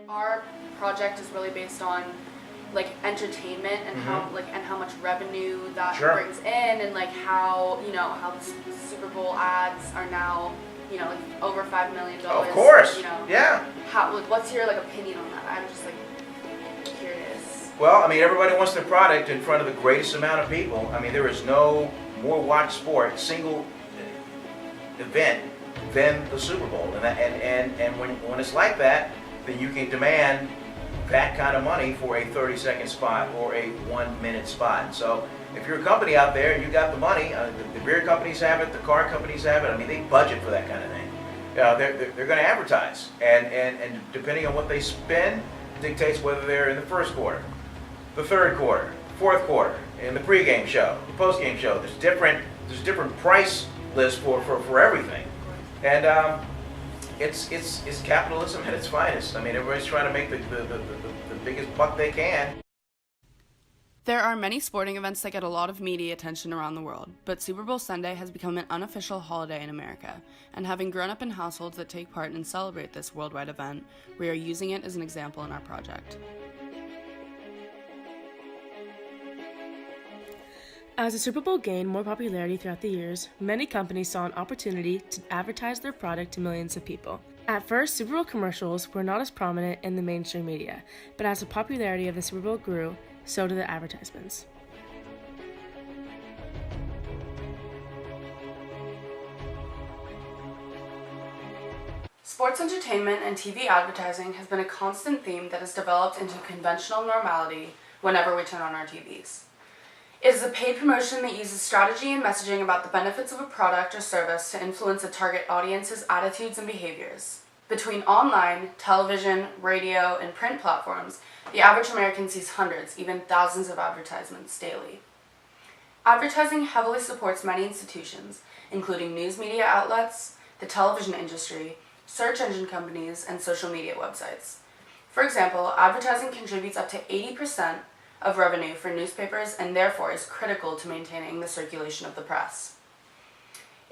Our project is really based on like entertainment and how much revenue that brings in, and like how the Super Bowl ads are now like over $5 million. Of course. Yeah. What's your opinion on that? I'm just curious. Well, I mean, everybody wants their product in front of the greatest amount of people. I mean, there is no more watched sport, single event than the Super Bowl, and when it's like that, then you can demand that kind of money for a 30-second spot or a 1-minute spot. So if you're a company out there and you got the money, the beer companies have it, the car companies have it. I mean, they budget for that kind of thing. They're going to advertise, and depending on what they spend dictates whether they're in the first quarter, the third quarter, fourth quarter, in the pregame show, the postgame show. There's different price lists for everything, and it's capitalism at its finest. I mean, everybody's trying to make the biggest buck they can. There are many sporting events that get a lot of media attention around the world, but Super Bowl Sunday has become an unofficial holiday in America, and having grown up in households that take part and celebrate this worldwide event, we are using it as an example in our project. As the Super Bowl gained more popularity throughout the years, many companies saw an opportunity to advertise their product to millions of people. At first, Super Bowl commercials were not as prominent in the mainstream media, but as the popularity of the Super Bowl grew, so did the advertisements. Sports entertainment and TV advertising has been a constant theme that has developed into conventional normality whenever we turn on our TVs. It is a paid promotion that uses strategy and messaging about the benefits of a product or service to influence a target audience's attitudes and behaviors. Between online, television, radio, and print platforms, the average American sees hundreds, even thousands of advertisements daily. Advertising heavily supports many institutions, including news media outlets, the television industry, search engine companies, and social media websites. For example, advertising contributes up to 80% of revenue for newspapers and therefore is critical to maintaining the circulation of the press.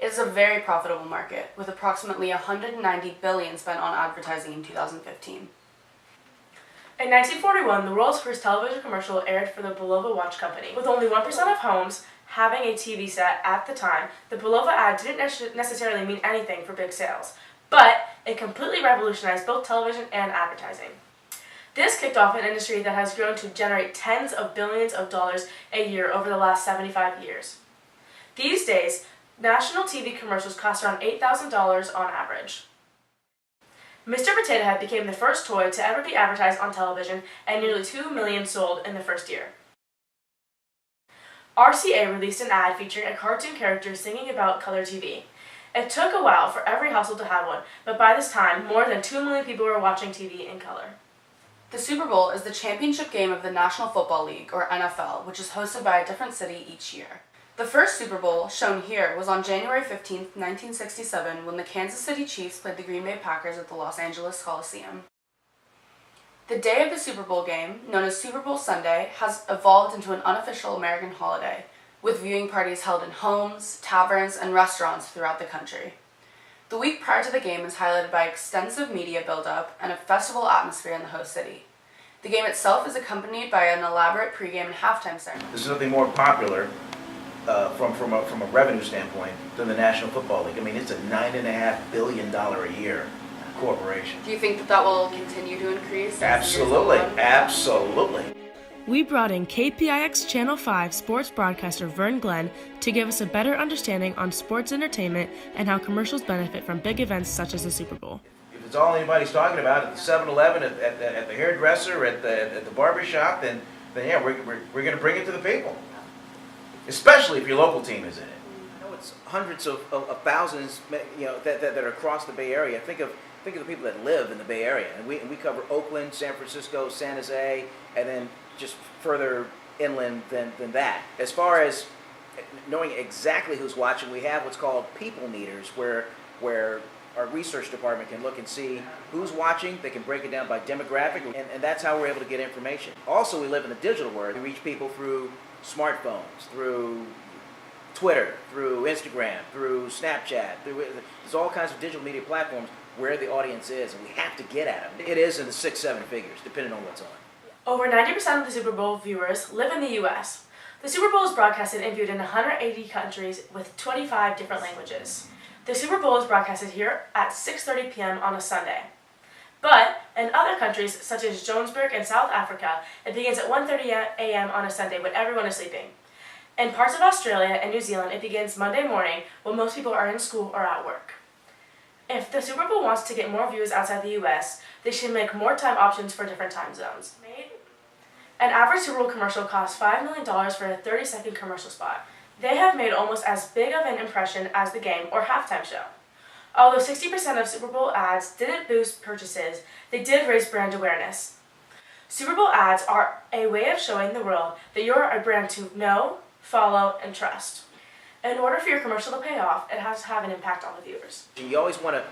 It is a very profitable market, with approximately $190 billion spent on advertising in 2015. In 1941, the world's first television commercial aired for the Bulova Watch Company. With only 1% of homes having a TV set at the time, the Bulova ad didn't necessarily mean anything for big sales, but it completely revolutionized both television and advertising. This kicked off an industry that has grown to generate tens of billions of dollars a year over the last 75 years. These days, national TV commercials cost around $8,000 on average. Mr. Potato Head became the first toy to ever be advertised on television, and nearly 2 million sold in the first year. RCA released an ad featuring a cartoon character singing about color TV. It took a while for every household to have one, but by this time, more than 2 million people were watching TV in color. The Super Bowl is the championship game of the National Football League, or NFL, which is hosted by a different city each year. The first Super Bowl, shown here, was on January 15, 1967, when the Kansas City Chiefs played the Green Bay Packers at the Los Angeles Coliseum. The day of the Super Bowl game, known as Super Bowl Sunday, has evolved into an unofficial American holiday, with viewing parties held in homes, taverns, and restaurants throughout the country. The week prior to the game is highlighted by extensive media build-up and a festival atmosphere in the host city. The game itself is accompanied by an elaborate pregame and halftime ceremony. There's nothing more popular from a revenue standpoint than the National Football League. I mean, it's a $9.5 billion a year corporation. Do you think that will continue to increase? Absolutely, absolutely. We brought in KPIX Channel 5 sports broadcaster Vern Glenn to give us a better understanding on sports entertainment and how commercials benefit from big events such as the Super Bowl. If it's all anybody's talking about at the 7-Eleven, at the hairdresser, at the barbershop, then yeah, we're going to bring it to the people. Especially if your local team is in it. I know it's hundreds of thousands, that are across the Bay Area. Think of the people that live in the Bay Area, and we cover Oakland, San Francisco, San Jose, and then just further inland than that. As far as knowing exactly who's watching, we have what's called people meters, where our research department can look and see who's watching. They can break it down by demographic, and that's how we're able to get information. Also, we live in the digital world. We reach people through smartphones, through Twitter, through Instagram, through Snapchat. There's all kinds of digital media platforms. where the audience is, and we have to get at them. It is in the 6-7 figures, depending on what's on. Over 90% of the Super Bowl viewers live in the U.S. The Super Bowl is broadcasted and viewed in 180 countries with 25 different languages. The Super Bowl is broadcasted here at 6:30 p.m. on a Sunday. But in other countries, such as Johannesburg and South Africa, it begins at 1:30 a.m. on a Sunday when everyone is sleeping. In parts of Australia and New Zealand, it begins Monday morning when most people are in school or at work. If the Super Bowl wants to get more viewers outside the U.S., they should make more time options for different time zones. An average Super Bowl commercial costs $5 million for a 30-second commercial spot. They have made almost as big of an impression as the game or halftime show. Although 60% of Super Bowl ads didn't boost purchases, they did raise brand awareness. Super Bowl ads are a way of showing the world that you're a brand to know, follow, and trust. In order for your commercial to pay off, it has to have an impact on the viewers. You always want to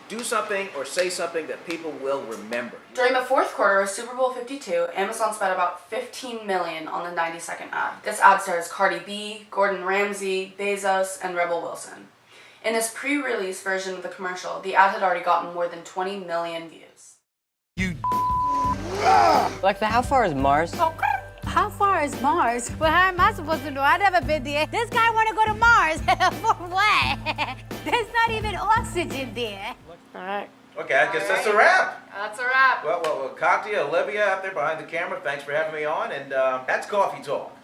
do something or say something that people will remember. During the fourth quarter of Super Bowl 52, Amazon spent about $15 million on the 90-second ad. This ad stars Cardi B, Gordon Ramsay, Bezos, and Rebel Wilson. In this pre-release version of the commercial, the ad had already gotten more than 20 million views. Alexa, how far is Mars? How far is Mars? Well, how am I supposed to know? I've never been there. This guy want to go to Mars. For what? There's not even oxygen there. All right. Okay, I guess that's a wrap. That's a wrap. Well, Katya, Olivia out there behind the camera, thanks for having me on, and that's Coffee Talk.